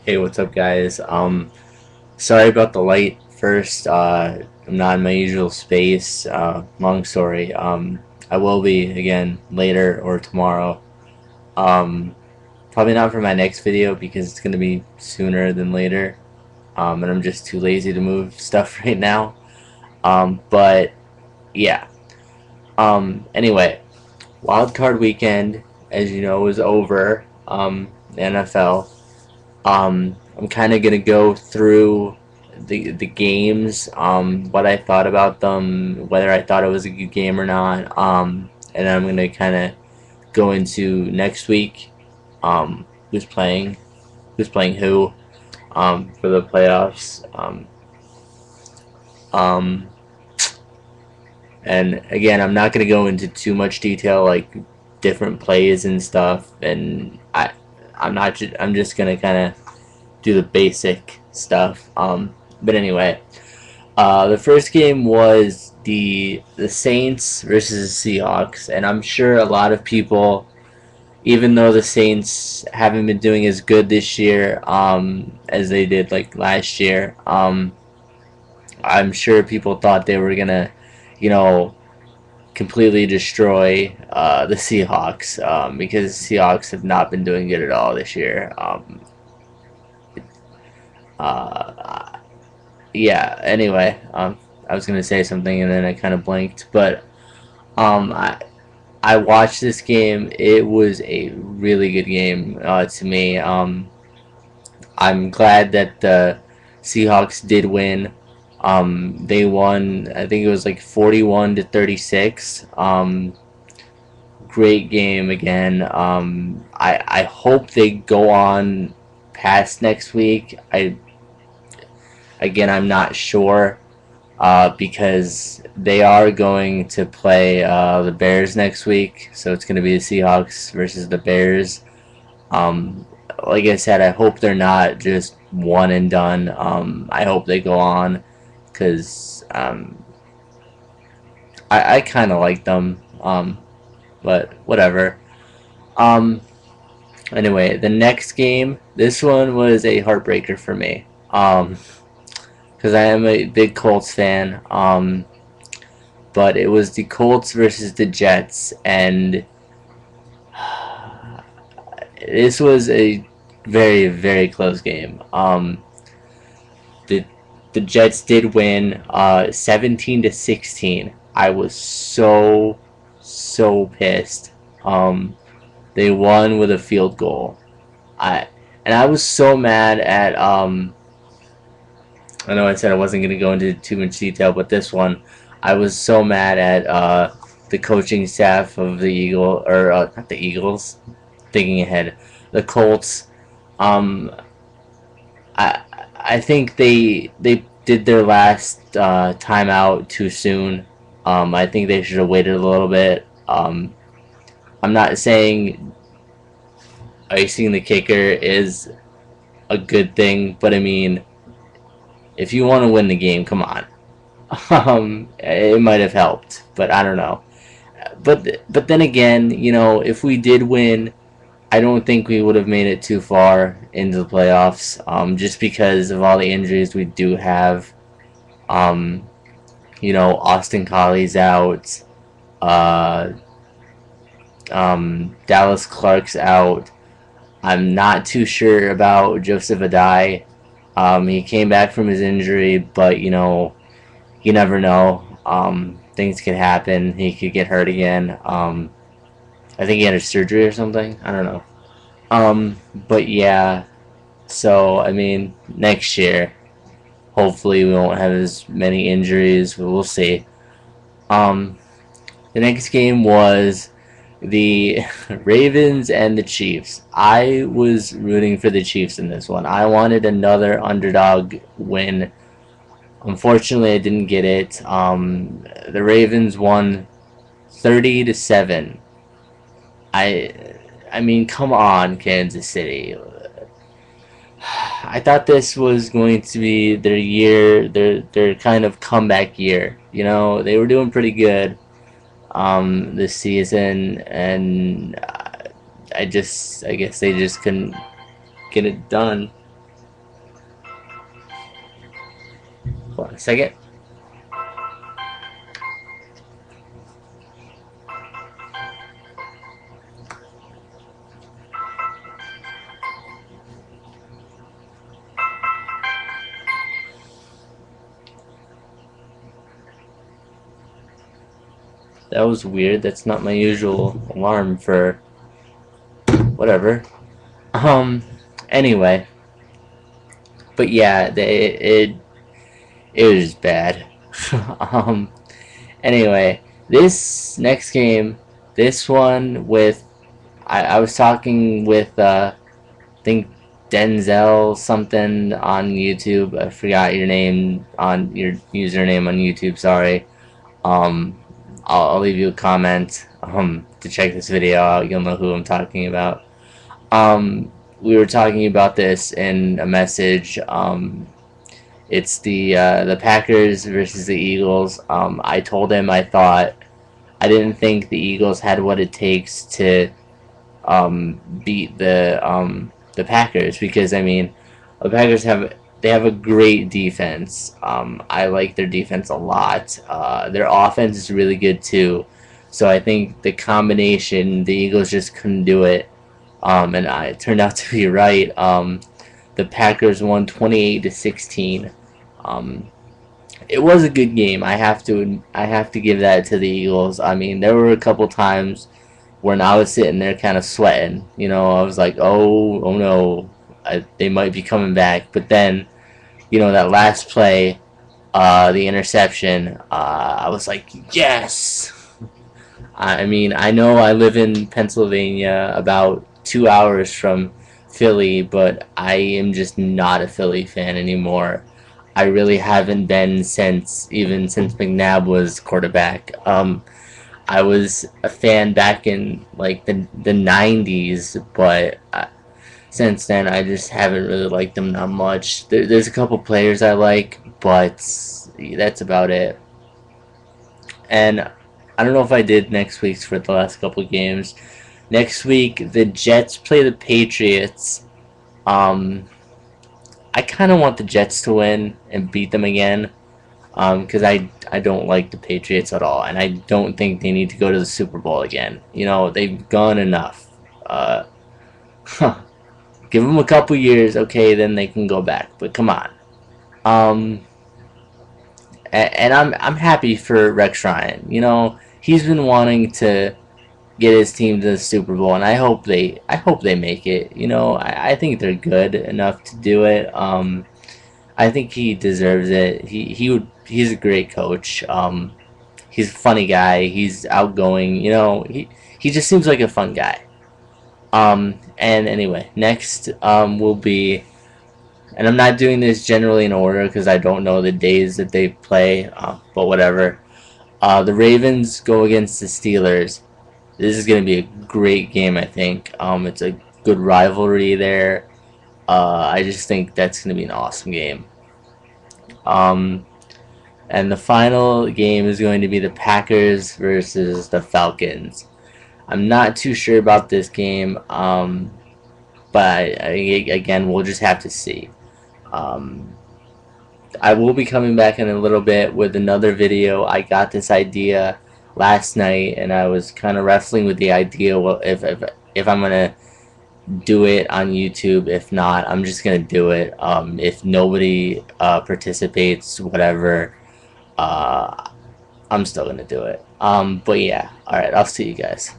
Hey, what's up, guys? Sorry about the light first. I'm not in my usual space. Long story. I will be again later or tomorrow. Um, Probably not for my next video because it's gonna be sooner than later. And I'm just too lazy to move stuff right now. But yeah. Anyway, Wildcard weekend, as you know, is over. The NFL. I'm kind of gonna go through the games, what I thought about them, whether I thought it was a good game or not, and then I'm gonna kind of go into next week, who's playing who, for the playoffs, um, and again, I'm not gonna go into too much detail like different plays and stuff, and I'm just gonna kind of do the basic stuff. But anyway, the first game was the Saints versus the Seahawks, and I'm sure a lot of people, even though the Saints haven't been doing as good this year as they did like last year, I'm sure people thought they were gonna, you know, completely destroy the Seahawks because the Seahawks have not been doing good at all this year. Uh, yeah. Anyway, I was gonna say something and then I kind of blanked, but um, I I watched this game. It was a really good game to me. I'm glad that the Seahawks did win. They won. I think it was like 41-36. Great game again. I hope they go on past next week. I'm not sure because they are going to play the Bears next week. So it's going to be the Seahawks versus the Bears. Um, like I said, I hope they're not just one and done. I hope they go on because I kind of like them. But whatever. Um, anyway, the next game, this one was a heartbreaker for me. Because I am a big Colts fan. But it was the Colts versus the Jets, and this was a very, very close game. The the Jets did win 17-16. I was so pissed. They won with a field goal. I I was so mad at I know I said I wasn't going to go into too much detail, but this one, I was so mad at the coaching staff of the Eagle, or not the Eagles, thinking ahead, the Colts. Um, I I think they did their last timeout too soon. I think they should have waited a little bit. I'm not saying icing the kicker is a good thing, but I mean, if you want to win the game, come on. It might have helped, but I don't know. But then again, if we did win, I don't think we would have made it too far into the playoffs. Just because of all the injuries we do have. Um, Austin Colley's out. Uh, Dallas Clark's out. I'm not too sure about Joseph Adai. He came back from his injury, but you never know. Things could happen. He could get hurt again. I think he had a surgery or something. I don't know. But yeah. So I mean, next year, hopefully we won't have as many injuries. But we'll see. Um, the next game was the Ravens and the Chiefs. I was rooting for the Chiefs in this one. I wanted another underdog win. Unfortunately, I didn't get it. The Ravens won 30-7. I mean, come on, Kansas City. I thought this was going to be their year, their kind of comeback year. They were doing pretty good this season, and I guess they just couldn't get it done. on a second. That was weird. That's not my usual alarm for whatever. Anyway, but yeah, it was bad. um, anyway, this next game, this one with I was talking with I think Denzel something on YouTube. I forgot your name on your username on YouTube. Sorry. Um, I'll leave you a comment to check this video out. You'll know who I'm talking about. We were talking about this in a message. It's the Packers versus the Eagles. I told him I didn't think the Eagles had what it takes to beat the Packers, because I mean the Packers have a great defense. I like their defense a lot. Their offense is really good too. So I think the combination, the Eagles just couldn't do it. And it turned out to be right. The Packers won 28-16. It was a good game. I have to give that to the Eagles. I mean, there were a couple times when I was sitting there kind of sweating. You know, I was like, oh no, they might be coming back. But then, you know, that last play, the interception, I was like, yes. I mean, I know I live in Pennsylvania, about 2 hours from Philly, but I am just not a Philly fan anymore. I really haven't been since McNabb was quarterback. I was a fan back in like the 90s, but since then I just haven't really liked them that much. There's a couple players I like, but that's about it. And I don't know if I did next week's for the last couple games. Next week the Jets play the Patriots. I kind of want the Jets to win and beat them again, because I don't like the Patriots at all, and I don't think they need to go to the Super Bowl again. You know, they've gone enough. Give them a couple years, okay, then they can go back. But come on. And I'm happy for Rex Ryan. You know, he's been wanting to get his team to the Super Bowl, and I hope they make it. You know, I think they're good enough to do it. I think he deserves it. He's a great coach. He's a funny guy. He's outgoing. You know, he just seems like a fun guy. And anyway, next will be, and I'm not doing this generally in order because I don't know the days that they play, but whatever. The Ravens go against the Steelers. This is going to be a great game, I think. It's a good rivalry there. I just think that's going to be an awesome game. And the final game is going to be the Packers versus the Falcons. I'm not too sure about this game, but again, we'll just have to see. I will be coming back in a little bit with another video. I got this idea last night, and I was kind of wrestling with the idea. Well, if I'm gonna do it on YouTube, if not, I'm just gonna do it. If nobody participates, whatever, I'm still gonna do it. But yeah, all right. I'll see you guys.